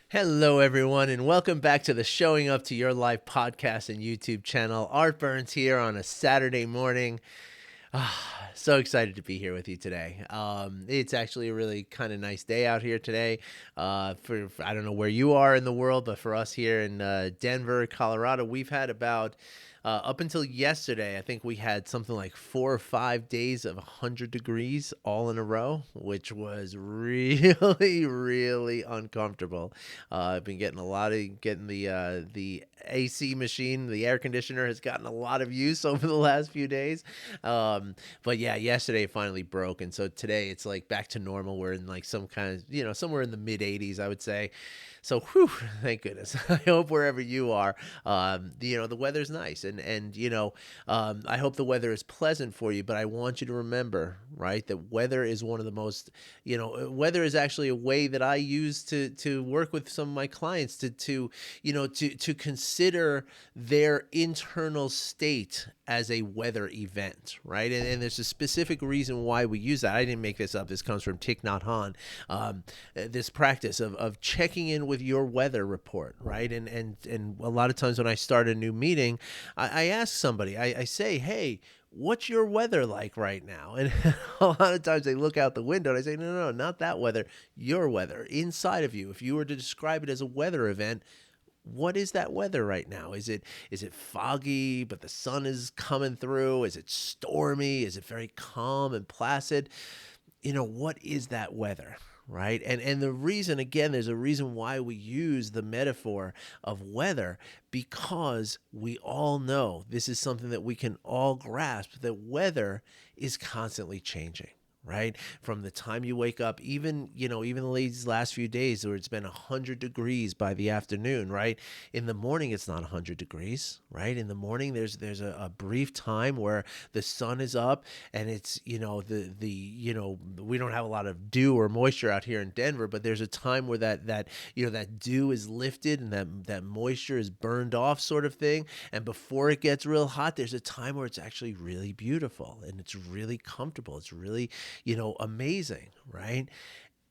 Hello, everyone, and welcome back to the Showing Up to Your Life podcast and YouTube channel. Art Burns here on a Saturday morning. So excited to be here with you today. It's actually a really kind of nice day out here today. For I don't know where you are in the world, but for us here in Denver, Colorado, we've had about up until yesterday, I think we had something like 4 or 5 days of 100 degrees all in a row, which was really, really uncomfortable. I've been getting the AC machine, the air conditioner has gotten a lot of use over the last few days. But yeah, yesterday it finally broke, and so today it's like back to normal. We're in like some kind of somewhere in the mid 80s, I would say. So, whew, thank goodness. I hope wherever you are, the weather's nice, and I hope the weather is pleasant for you. But I want you to remember, right, that weather is one of the most, weather is actually a way that I use to work with some of my clients to consider their internal state as a weather event, right? And there's a specific reason why we use that. I didn't make this up. This comes from Thich Nhat Hanh. This practice of checking in with your weather report, right? And a lot of times when I start a new meeting, I ask somebody, I say, hey, what's your weather like right now? And a lot of times they look out the window and I say, no, not that weather, your weather inside of you. If you were to describe it as a weather event, what is that weather right now? Is it foggy, but the sun is coming through? Is it stormy? Is it very calm and placid? What is that weather? Right. And the reason, again, there's a reason why we use the metaphor of weather, because we all know this is something that we can all grasp, that weather is constantly changing. Right, from the time you wake up, even these last few days where it's been 100 degrees by the afternoon. Right, in the morning it's not 100 degrees. Right, in the morning there's a brief time where the sun is up, and it's we don't have a lot of dew or moisture out here in Denver, but there's a time where that dew is lifted and that moisture is burned off, sort of thing. And before it gets real hot, there's a time where it's actually really beautiful and it's really comfortable. It's really amazing, right?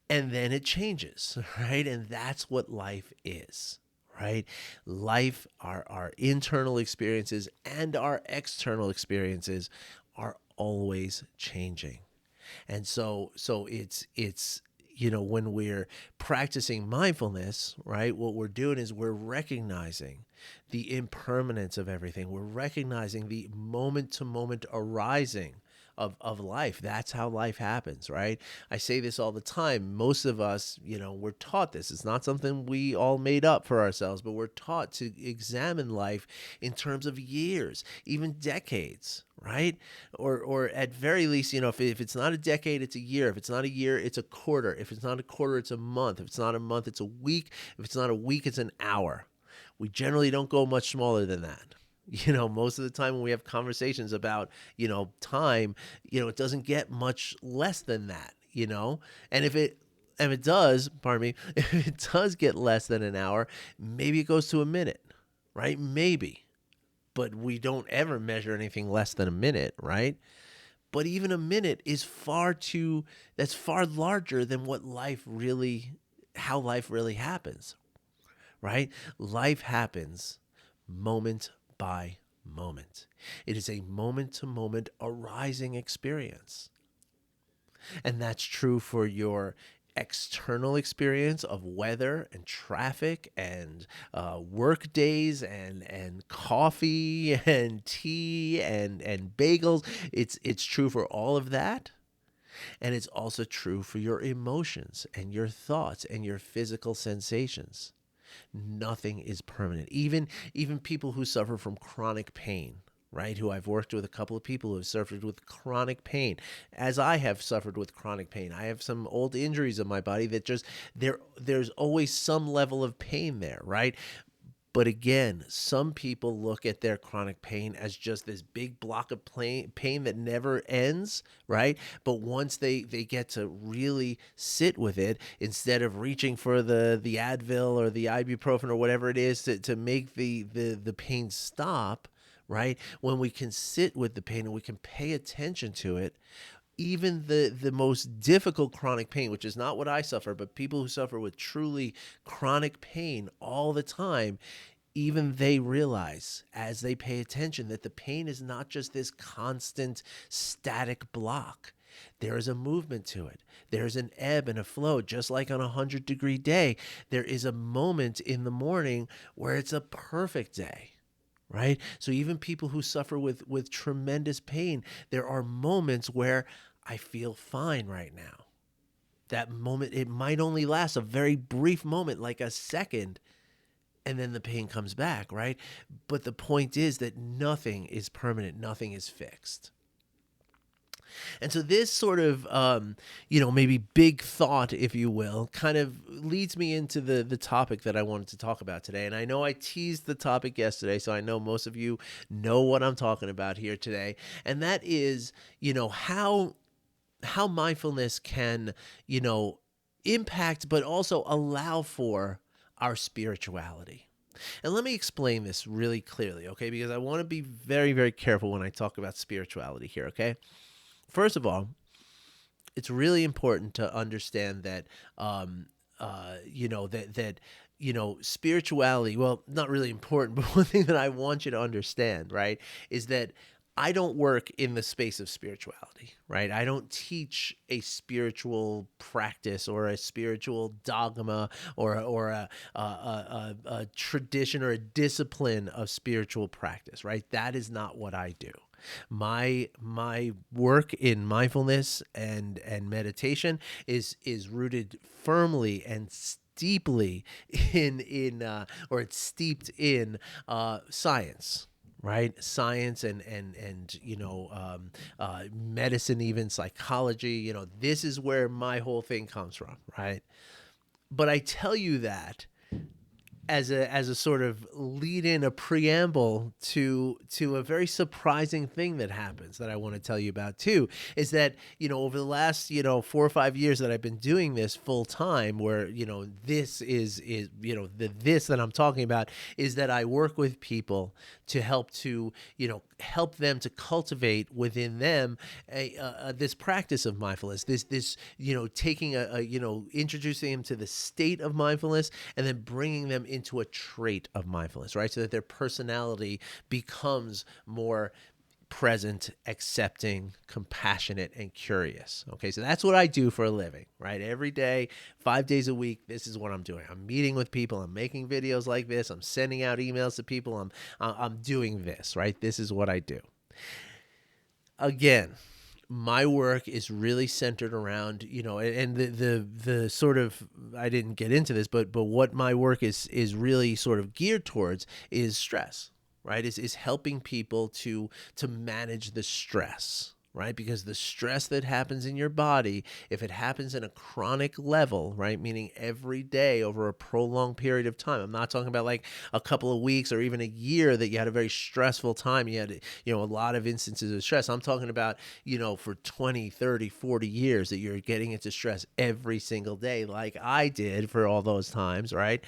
And then it changes, right? And that's what life is, right? Life, our internal experiences and our external experiences are always changing. And so it's when we're practicing mindfulness, right? What we're doing is we're recognizing the impermanence of everything. We're recognizing the moment to moment arising of life. That's how life happens, right? I say this all the time. Most of us, we're taught this. It's not something we all made up for ourselves, but we're taught to examine life in terms of years, even decades, right? Or at very least, if it's not a decade, it's a year. If it's not a year, it's a quarter. If it's not a quarter, it's a month. If it's not a month, it's a week. If it's not a week, it's an hour. We generally don't go much smaller than that. Most of the time when we have conversations about, time, it doesn't get much less than that. And if it does, pardon me, if it does get less than an hour, maybe it goes to a minute, right? Maybe. But we don't ever measure anything less than a minute, right? But even a minute is that's far larger than how life really happens, right? Life happens moment by moment. It is a moment to moment arising experience. And that's true for your external experience of weather and traffic and work days and coffee and tea and bagels. It's true for all of that. And it's also true for your emotions and your thoughts and your physical sensations. Nothing is permanent. Even people who suffer from chronic pain, right? Who I've worked with a couple of people who have suffered with chronic pain, as I have suffered with chronic pain. I have some old injuries in my body that just there's always some level of pain there, right? But again, some people look at their chronic pain as just this big block of pain that never ends, right? But once they get to really sit with it, instead of reaching for the Advil or the ibuprofen or whatever it is to make the pain stop, right? When we can sit with the pain and we can pay attention to it, even the most difficult chronic pain, which is not what I suffer, but people who suffer with truly chronic pain all the time, even they realize as they pay attention that the pain is not just this constant static block. There is a movement to it. There's an ebb and a flow, just like on a 100-degree day. There is a moment in the morning where it's a perfect day, right? So even people who suffer with tremendous pain, there are moments where I feel fine right now. That moment, it might only last a very brief moment, like a second, and then the pain comes back, right? But the point is that nothing is permanent, nothing is fixed. And so this sort of, maybe big thought, if you will, kind of leads me into the topic that I wanted to talk about today. And I know I teased the topic yesterday, so I know most of you know what I'm talking about here today. And that is, how mindfulness can, impact, but also allow for our spirituality. And let me explain this really clearly, okay? Because I want to be very, very careful when I talk about spirituality here, okay? First of all, it's really important to understand that, spirituality, well, not really important, but one thing that I want you to understand, right, is that I don't work in the space of spirituality, right? I don't teach a spiritual practice or a spiritual dogma or a tradition or a discipline of spiritual practice, right? That is not what I do. My work in mindfulness and meditation is rooted firmly and deeply or it's steeped in science, right? Science and medicine, even psychology. This is where my whole thing comes from, right? But I tell you that as a sort of lead in, a preamble to a very surprising thing that happens that I want to tell you about too, is that over the last 4 or 5 years that I've been doing this full time, where this is this that I'm talking about is that I work with people to help them to cultivate within them this practice of mindfulness, this taking introducing them to the state of mindfulness and then bringing them into a trait of mindfulness, right? So that their personality becomes more present, accepting, compassionate, and curious. Okay, so that's what I do for a living, right? Every day, 5 days a week, this is what I'm doing. I'm meeting with people. I'm making videos like this. I'm sending out emails to people. I'm doing this, right? This is what I do. Again, my work is really centered around, and the sort of, I didn't get into this, but what my work is really sort of geared towards is stress, right? Is helping people to manage the stress, right? Because the stress that happens in your body, if it happens in a chronic level, right, meaning every day over a prolonged period of time, I'm not talking about like a couple of weeks or even a year that you had a very stressful time, you had, a lot of instances of stress. I'm talking about, for 20, 30, 40 years that you're getting into stress every single day, like I did for all those times, right?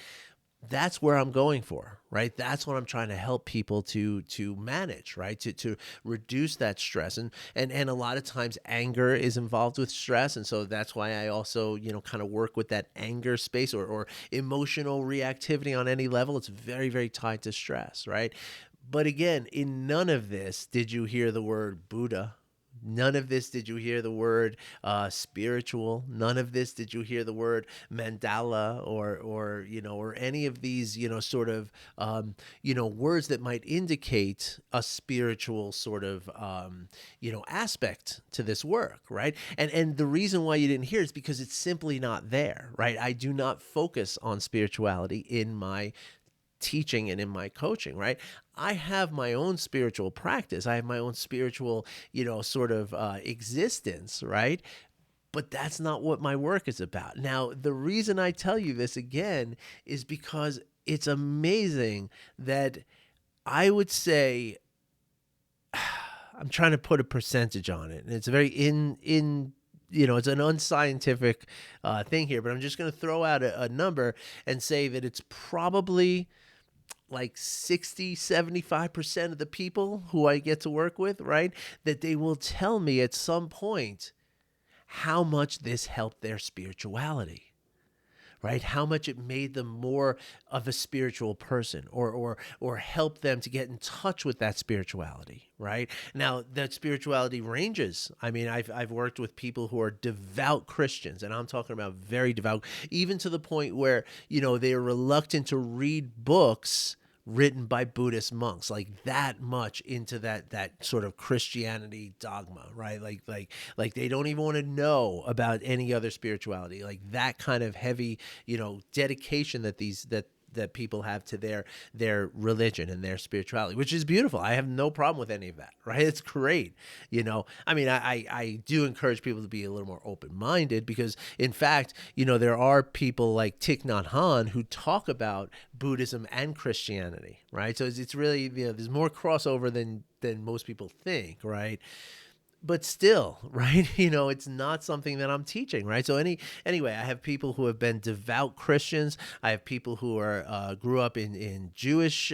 That's where I'm going for, right? That's what I'm trying to help people to manage, right? To reduce that stress. And a lot of times anger is involved with stress. And so that's why I also, kind of work with that anger space or emotional reactivity on any level. It's very, very tied to stress, right? But again, in none of this did you hear the word Buddha. None of this did you hear the word spiritual. None of this did you hear the word mandala or any of these sort of words that might indicate a spiritual sort of aspect to this work, right? And the reason why you didn't hear it is because it's simply not there, right? I do not focus on spirituality in my teaching and in my coaching, right? I have my own spiritual practice. I have my own spiritual, sort of existence, right? But that's not what my work is about. Now, the reason I tell you this again is because it's amazing that I would say, I'm trying to put a percentage on it, and it's very it's an unscientific thing here, but I'm just going to throw out a number and say that it's probably like 60, 75% of the people who I get to work with, right, that they will tell me at some point how much this helped their spirituality. Right? How much it made them more of a spiritual person, or help them to get in touch with that spirituality, right? Now, that spirituality ranges. I mean, I've worked with people who are devout Christians, and I'm talking about very devout, even to the point where, they are reluctant to read books written by Buddhist monks, like that much into that sort of Christianity dogma, right? Like they don't even want to know about any other spirituality, like that kind of heavy, dedication that people have to their religion and their spirituality, which is beautiful. I have no problem with any of that, right? It's great. I mean, I do encourage people to be a little more open-minded, because in fact, there are people like Thich Nhat Hanh who talk about Buddhism and Christianity, right? So it's really, there's more crossover than most people think, right? But still, right? It's not something that I'm teaching, right? So anyway, I have people who have been devout Christians. I have people who are grew up in Jewish,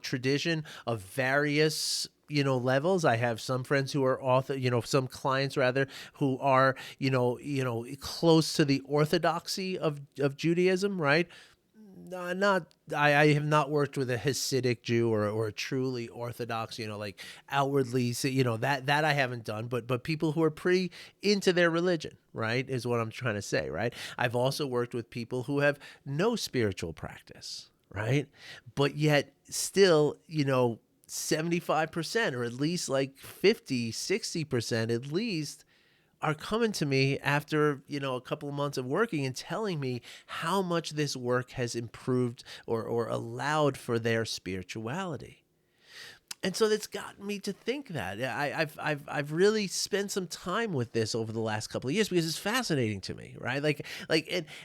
tradition of various, levels. I have some friends who are some clients rather, who are, close to the orthodoxy of Judaism, right? Not I have not worked with a Hasidic Jew or a truly Orthodox, like outwardly, that I haven't done, but people who are pretty into their religion, right, is what I'm trying to say, right? I've also worked with people who have no spiritual practice, right, but yet still, 75%, or at least like 50-60% at least, are coming to me after, a couple of months of working and telling me how much this work has improved or allowed for their spirituality. And so that's gotten me to think that I've really spent some time with this over the last couple of years, because it's fascinating to me, right?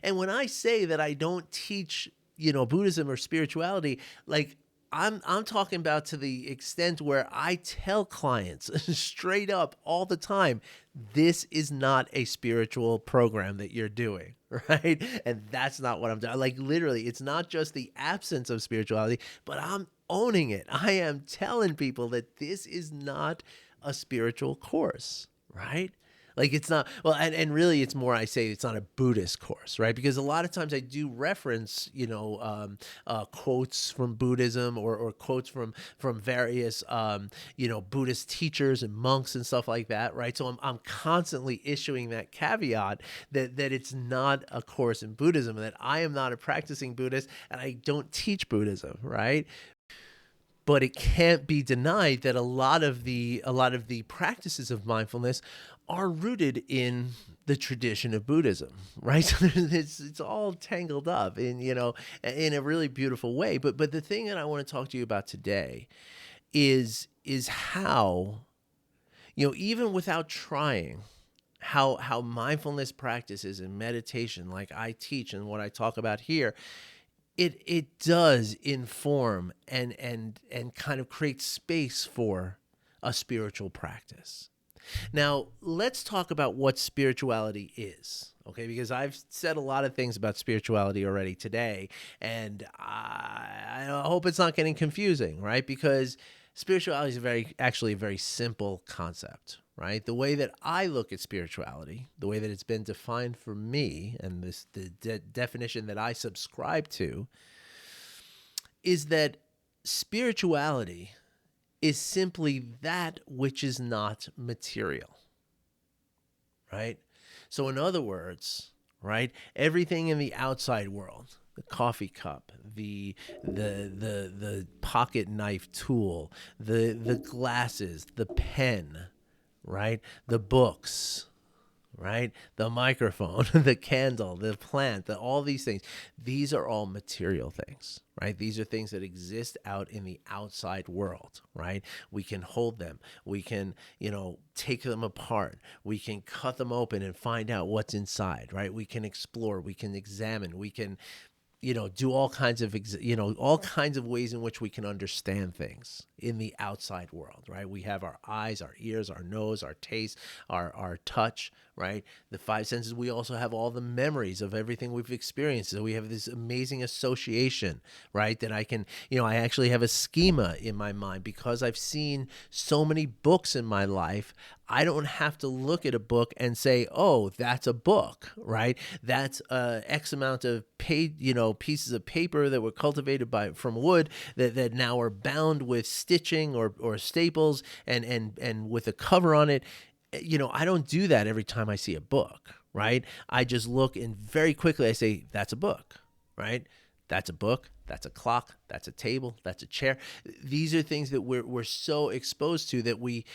And when I say that I don't teach, Buddhism or spirituality, like, I'm talking about to the extent where I tell clients straight up all the time, this is not a spiritual program that you're doing, right? And that's not what I'm doing. Like, literally, it's not just the absence of spirituality, but I'm owning it. I am telling people that this is not a spiritual course, right? Like, it's not, well, and really it's more, I say it's not a Buddhist course, right? Because a lot of times I do reference, quotes from Buddhism, or quotes from various, Buddhist teachers and monks and stuff like that, right? So I'm constantly issuing that caveat that it's not a course in Buddhism, and that I am not a practicing Buddhist, and I don't teach Buddhism, right? But it can't be denied that a lot of the practices of mindfulness are rooted in the tradition of Buddhism, right? So it's all tangled up in a really beautiful way. But the thing that I want to talk to you about today is how, even without trying, how mindfulness practices and meditation, like I teach and what I talk about here, it does inform and kind of create space for a spiritual practice. Now, let's talk about what spirituality is, okay? Because I've said a lot of things about spirituality already today, and I hope it's not getting confusing, right? Because spirituality is actually a very simple concept, right? The way that I look at spirituality, the way that it's been defined for me, and the definition that I subscribe to, is that spirituality is simply that which is not material, right? So in other words, right, everything in the outside world, the coffee cup, the pocket knife tool, the glasses, the pen, right, the books, right, the microphone, the candle, the plant, all these things, these are all material things, right? These are things that exist out in the outside world, right? We can hold them. We can, take them apart. We can cut them open and find out what's inside, right? We can explore. We can examine. We can, do all kinds of, all kinds of ways in which we can understand things in the outside world, right? We have our eyes, our ears, our nose, our taste, our touch, right? The five senses, we also have all the memories of everything we've experienced. So we have this amazing association, right? That I can, I actually have a schema in my mind because I've seen so many books in my life. I don't have to look at a book and say, oh, that's a book, right? That's X amount of pieces of paper that were cultivated from wood that now are bound with stitching or staples and with a cover on it. I don't do that every time I see a book, right? I just look and very quickly I say, that's a book, right? That's a book, that's a clock, that's a table, that's a chair. These are things that we're so exposed to that we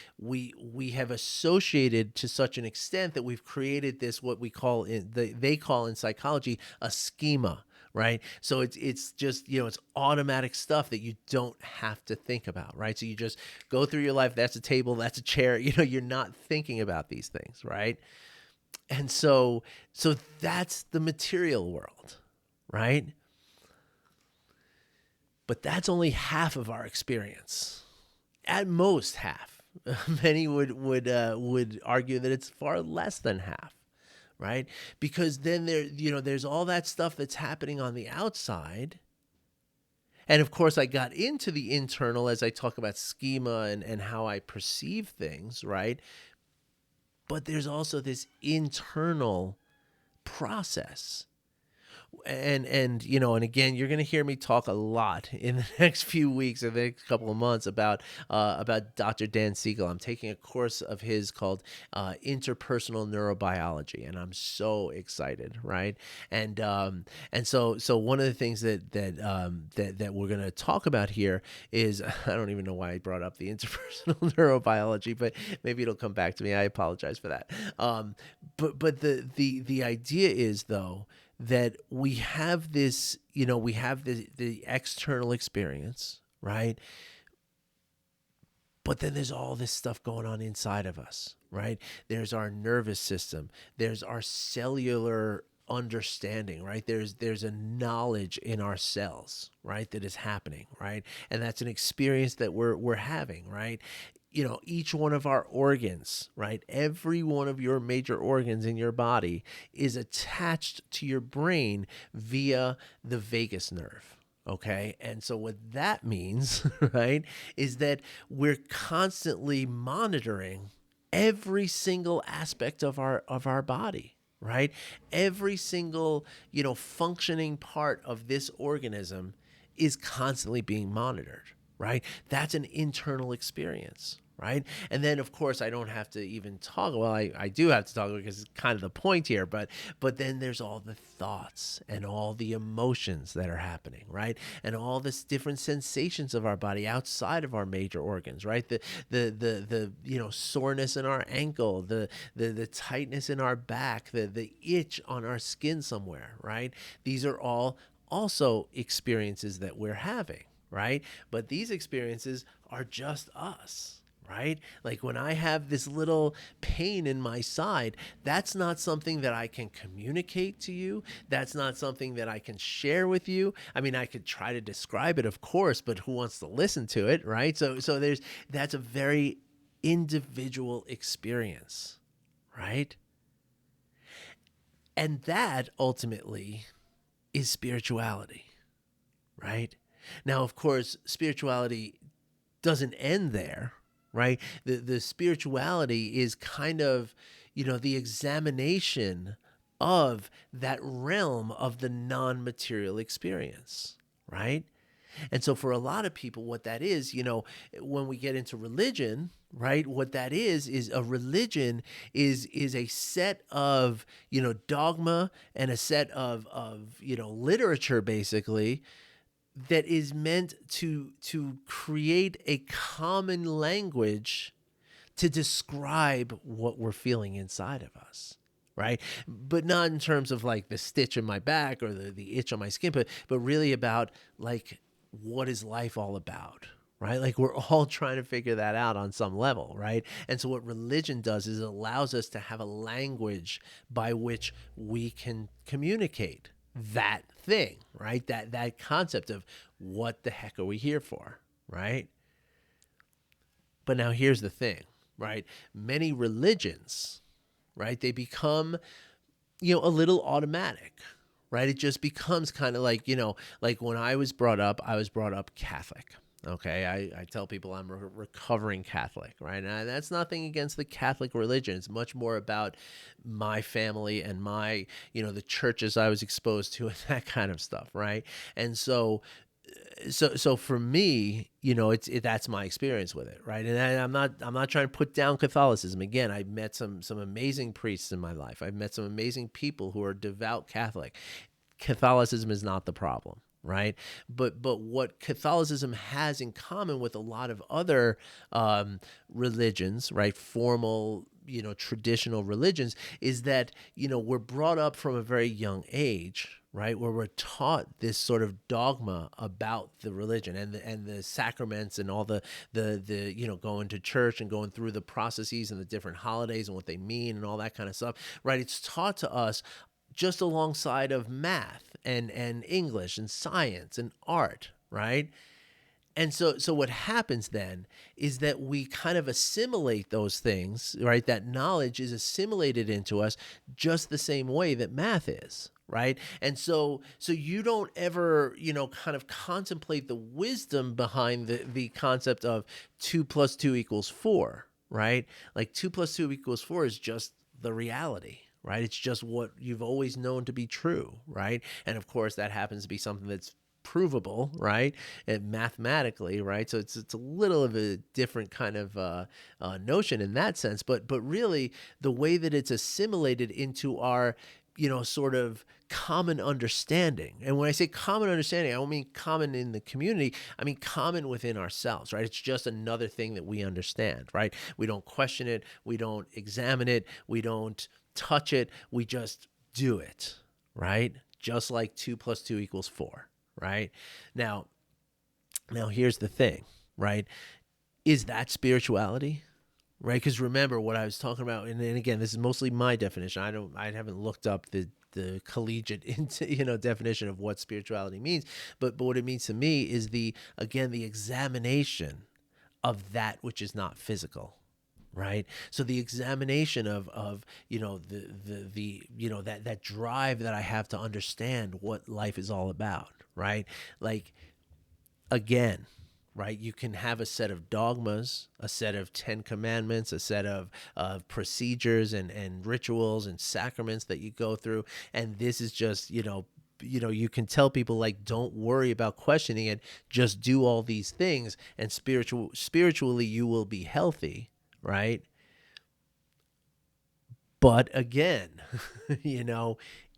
have associated to such an extent that we've created this, what they call in psychology a schema, right? So it's just, it's automatic stuff that you don't have to think about, right? So you just go through your life, that's a table, that's a chair, you're not thinking about these things, right? And so that's the material world, right? But that's only half of our experience. At most half. Many would argue that it's far less than half, right? Because then there's all that stuff that's happening on the outside. And of course, I got into the internal as I talk about schema and how I perceive things, right? But there's also this internal process. And again, you're going to hear me talk a lot in the next few weeks or the next couple of months about Dr. Dan Siegel. I'm taking a course of his called Interpersonal Neurobiology, and I'm so excited, right? And so one of the things that we're going to talk about here is, I don't even know why I brought up the interpersonal neurobiology, but maybe it'll come back to me. I apologize for that. But the idea is, though, that we have this, we have the external experience, right? But then there's all this stuff going on inside of us, right? There's our nervous system. There's our cellular understanding, right? There's a knowledge in our cells, right, that is happening, right? And that's an experience that we're having, right? Each one of our organs, right? Every one of your major organs in your body is attached to your brain via the vagus nerve. Okay. And so what that means, right, is that we're constantly monitoring every single aspect of our body, right? Every single, functioning part of this organism is constantly being monitored, right? That's an internal experience, right? And then, of course, I don't have to even talk. Well, I do have to talk because it's kind of the point here. But then there's all the thoughts and all the emotions that are happening, right? And all this different sensations of our body outside of our major organs, right? The soreness in our ankle, the tightness in our back, the itch on our skin somewhere, right? These are all also experiences that we're having, right? But these experiences are just us, right? Like when I have this little pain in my side, that's not something that I can communicate to you. That's not something that I can share with you. I mean, I could try to describe it, of course, but who wants to listen to it, right? So that's a very individual experience, right? And that ultimately is spirituality, right? Now, of course, spirituality doesn't end there, right? The spirituality is kind of, the examination of that realm of the non-material experience, right? And so for a lot of people, what that is, when we get into religion, right, what that is a religion is a set of, dogma and a set of literature, basically, that is meant to create a common language to describe what we're feeling inside of us, right? But not in terms of like the stitch in my back or the itch on my skin, but really about like, what is life all about, right? Like we're all trying to figure that out on some level, right? And so what religion does is it allows us to have a language by which we can communicate that thing, right? That concept of what the heck are we here for, right? But now here's the thing, right? Many religions right? They become, a little automatic, right? It just becomes kind of like, like when I was brought up Catholic. Okay, I tell people I'm a recovering Catholic, right? And that's nothing against the Catholic religion. It's much more about my family and my, the churches I was exposed to and that kind of stuff, right? And so for me, that's my experience with it, right? And I'm not trying to put down Catholicism. Again, I've met some amazing priests in my life. I've met some amazing people who are devout Catholic. Catholicism is not the problem, right? But what Catholicism has in common with a lot of other religions, right? Formal, traditional religions, is that we're brought up from a very young age, right, where we're taught this sort of dogma about the religion and the sacraments and all the going to church and going through the processes and the different holidays and what they mean and all that kind of stuff, right? It's taught to us just alongside of math and English and science and art, right? And so what happens then is that we kind of assimilate those things, right? That knowledge is assimilated into us just the same way that math is, right? And so you don't ever, kind of contemplate the wisdom behind the concept of 2 plus 2 equals 4, right? Like 2 plus 2 equals 4 is just the reality, right? It's just what you've always known to be true, right? And of course, that happens to be something that's provable, right? And mathematically, right? So it's a little of a different kind of notion in that sense, but really the way that it's assimilated into our sort of common understanding. And when I say common understanding, I don't mean common in the community. I mean common within ourselves, right? It's just another thing that we understand, right? We don't question it. We don't examine it. We don't touch it. We just do it, right? Just like 2 plus 2 equals 4. Right? Now here's the thing, right? Is that spirituality? Right? Because remember what I was talking about, and again, this is mostly my definition. I haven't looked up the collegiate definition of what spirituality means, but what it means to me is the examination of that which is not physical. Right. So the examination of that drive that I have to understand what life is all about. Right. Like, again, right, you can have a set of dogmas, a set of 10 commandments, a set of procedures and rituals and sacraments that you go through. And this is just, you can tell people, like, don't worry about questioning it. Just do all these things, and spiritually you will be healthy. Right. But again,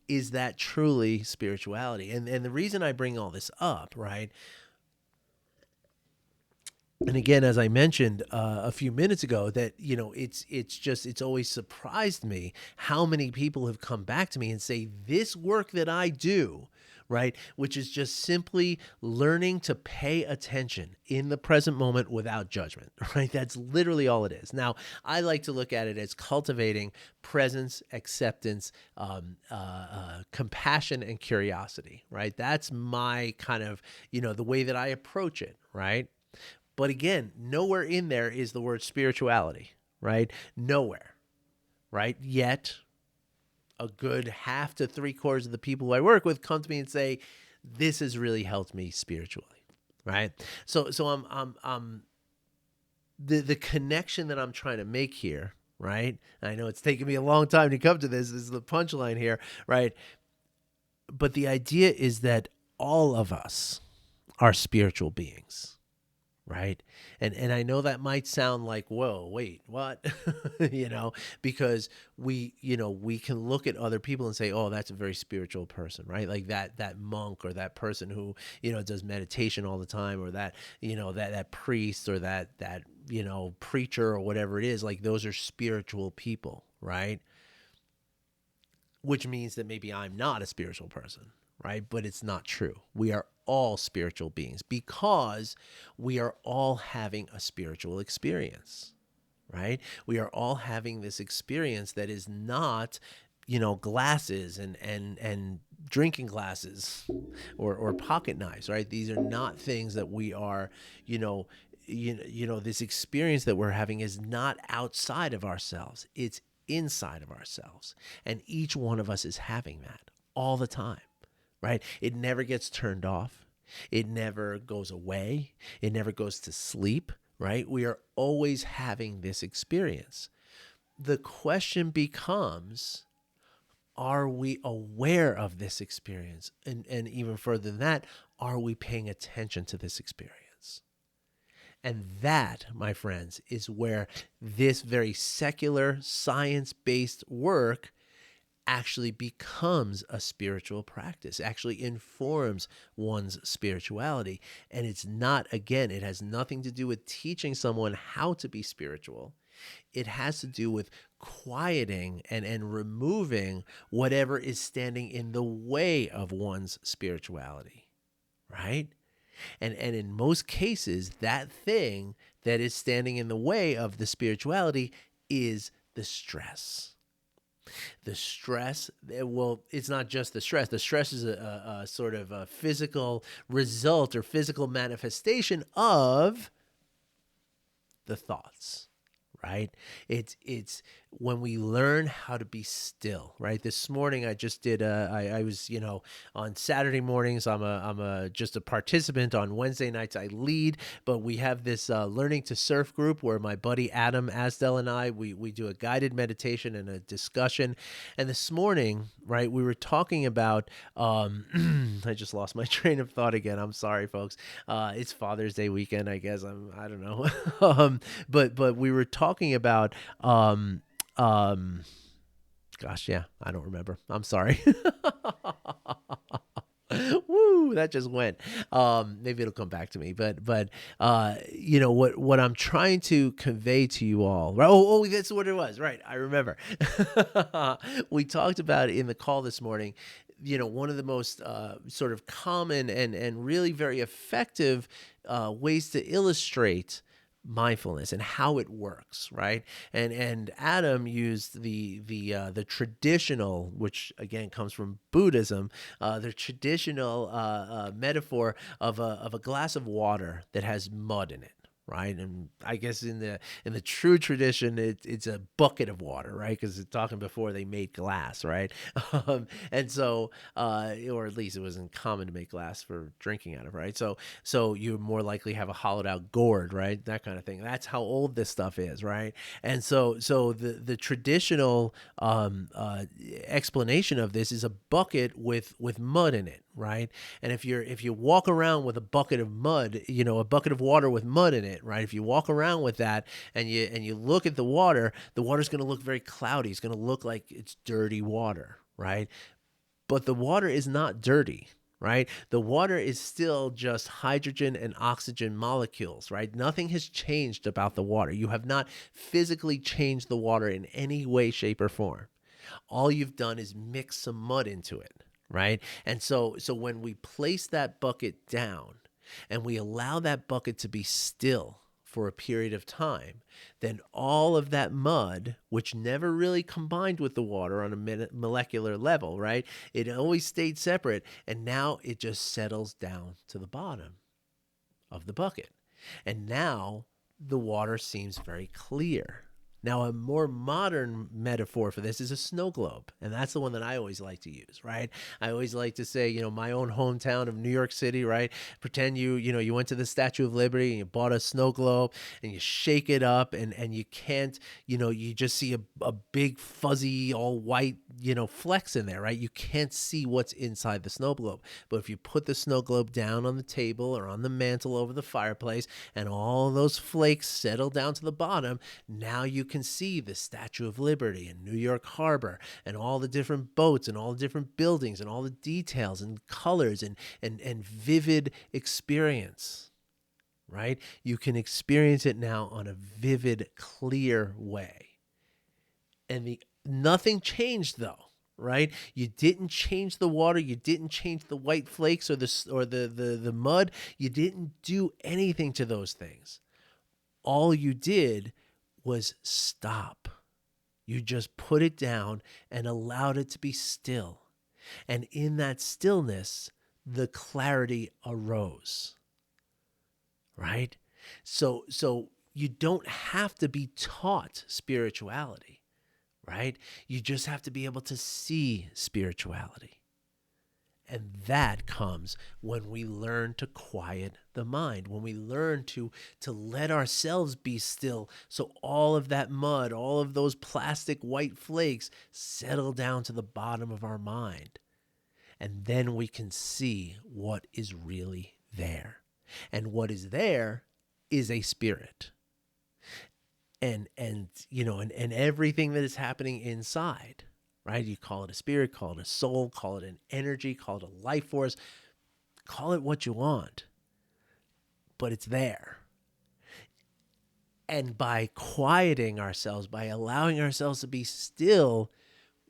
is that truly spirituality? And the reason I bring all this up, right? And again, as I mentioned a few minutes ago, that it's always surprised me how many people have come back to me and say, this work that I do, right, which is just simply learning to pay attention in the present moment without judgment, right? That's literally all it is. Now, I like to look at it as cultivating presence, acceptance, compassion, and curiosity, right? That's my kind of, the way that I approach it, right? But again, nowhere in there is the word spirituality, right? Nowhere, right? Yet, a good half to 3/4 of the people I work with come to me and say, "This has really helped me spiritually," right? So I'm the connection that I'm trying to make here, right? And I know it's taken me a long time to come to this. This is the punchline here, right? But the idea is that all of us are spiritual beings. Right. And I know that might sound like, whoa, wait, what? Because we can look at other people and say, oh, that's a very spiritual person, right? Like that monk or that person who, does meditation all the time, or that priest or that preacher or whatever it is. Like, those are spiritual people, right? Which means that maybe I'm not a spiritual person, right? But it's not true. We are all spiritual beings because we are all having a spiritual experience, right? We are all having this experience that is not, glasses and drinking glasses or pocket knives, right? These are not things that we are, this experience that we're having is not outside of ourselves. It's inside of ourselves. And each one of us is having that all the time, right? It never gets turned off. It never goes away. It never goes to sleep, right? We are always having this experience. The question becomes, are we aware of this experience? And even further than that, are we paying attention to this experience? And that, my friends, is where this very secular, science-based work actually becomes a spiritual practice, actually informs one's spirituality. And it's not, again, it has nothing to do with teaching someone how to be spiritual. It has to do with quieting and removing whatever is standing in the way of one's spirituality, right? And in most cases, that thing that is standing in the way of the spirituality is the stress. The stress, well, it's not just the stress. The stress is a sort of a physical result or physical manifestation of the thoughts, right? It's when we learn how to be still, right? This morning I just did I was, on Saturday mornings I'm just a participant. On Wednesday nights I lead, but we have this learning to surf group where my buddy Adam Asdell and I we do a guided meditation and a discussion. And this morning, right, we were talking about I just lost my train of thought again. I'm sorry, folks. It's Father's Day weekend, I guess. I don't know. But we were talking about gosh, yeah, I don't remember. I'm sorry. Woo, that just went. Maybe it'll come back to me. But what I'm trying to convey to you all, right? Oh, that's what it was. Right. I remember. We talked about it in the call this morning. One of the most sort of common and really very effective ways to illustrate mindfulness and how it works, right? And Adam used the traditional, which again comes from Buddhism, the traditional metaphor of a glass of water that has mud in it. Right, and I guess in the true tradition, it's a bucket of water, right? Because it's talking before they made glass, right? And so, or at least it wasn't common to make glass for drinking out of, right? So you more likely have a hollowed out gourd, right? That kind of thing. That's how old this stuff is, right? And so the traditional explanation of this is a bucket with mud in it, right? And if you walk around with a bucket of mud, a bucket of water with mud in it, right? If you walk around with that and you look at the water's going to look very cloudy. It's going to look like it's dirty water, right? But the water is not dirty, right? The water is still just hydrogen and oxygen molecules, right? Nothing has changed about the water. You have not physically changed the water in any way, shape, or form. All you've done is mix some mud into it, right? And so when we place that bucket down and we allow that bucket to be still for a period of time, then all of that mud, which never really combined with the water on a molecular level, right? It always stayed separate, and now it just settles down to the bottom of the bucket. And now the water seems very clear. Now, a more modern metaphor for this is a snow globe, and that's the one that I always like to use, right? I always like to say, my own hometown of New York City, right? Pretend you went to the Statue of Liberty and you bought a snow globe and you shake it up and you can't, you just see a big fuzzy all white, flecks in there, right? You can't see what's inside the snow globe. But if you put the snow globe down on the table or on the mantle over the fireplace and all those flakes settle down to the bottom, now you can see the Statue of Liberty and New York Harbor and all the different boats and all the different buildings and all the details and colors and vivid experience, right? You can experience it now on a vivid, clear way. And nothing changed though. Right? You didn't change the water. You didn't change the white flakes or the mud. You didn't do anything to those things. All you did was stop. You just put it down and allowed it to be still. And in that stillness, the clarity arose. Right? So you don't have to be taught spirituality. right? You just have to be able to see spirituality. And that comes when we learn to quiet the mind, when we learn to let ourselves be still, so all of that mud, all of those plastic white flakes settle down to the bottom of our mind. And then we can see what is really there. And what is there is a spirit. And everything that is happening inside, right? You call it a spirit, call it a soul, call it an energy, call it a life force, call it what you want, but it's there. And by quieting ourselves, by allowing ourselves to be still,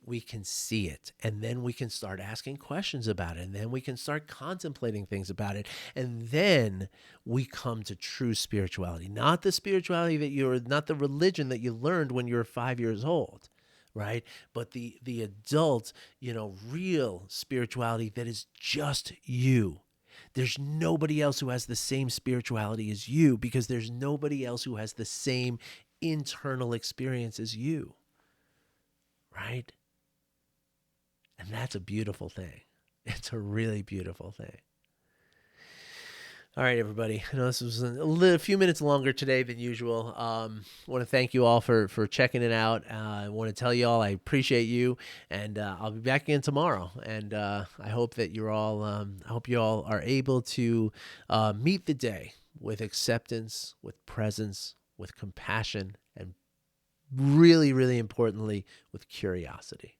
we can see it. And then we can start asking questions about it. And then we can start contemplating things about it. And then we come to true spirituality, not the spirituality not the religion that you learned when you were 5 years old, right? But the adult, real spirituality that is just you. There's nobody else who has the same spirituality as you, because there's nobody else who has the same internal experience as you, right? And that's a beautiful thing. It's a really beautiful thing. All right, everybody. I know this was a few minutes longer today than usual. I want to thank you all for checking it out. I want to tell you all I appreciate you, and I'll be back again tomorrow. And I hope that you're all. I hope you all are able to meet the day with acceptance, with presence, with compassion, and really, really importantly, with curiosity.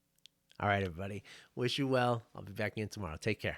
All right, everybody. Wish you well. I'll be back in tomorrow. Take care.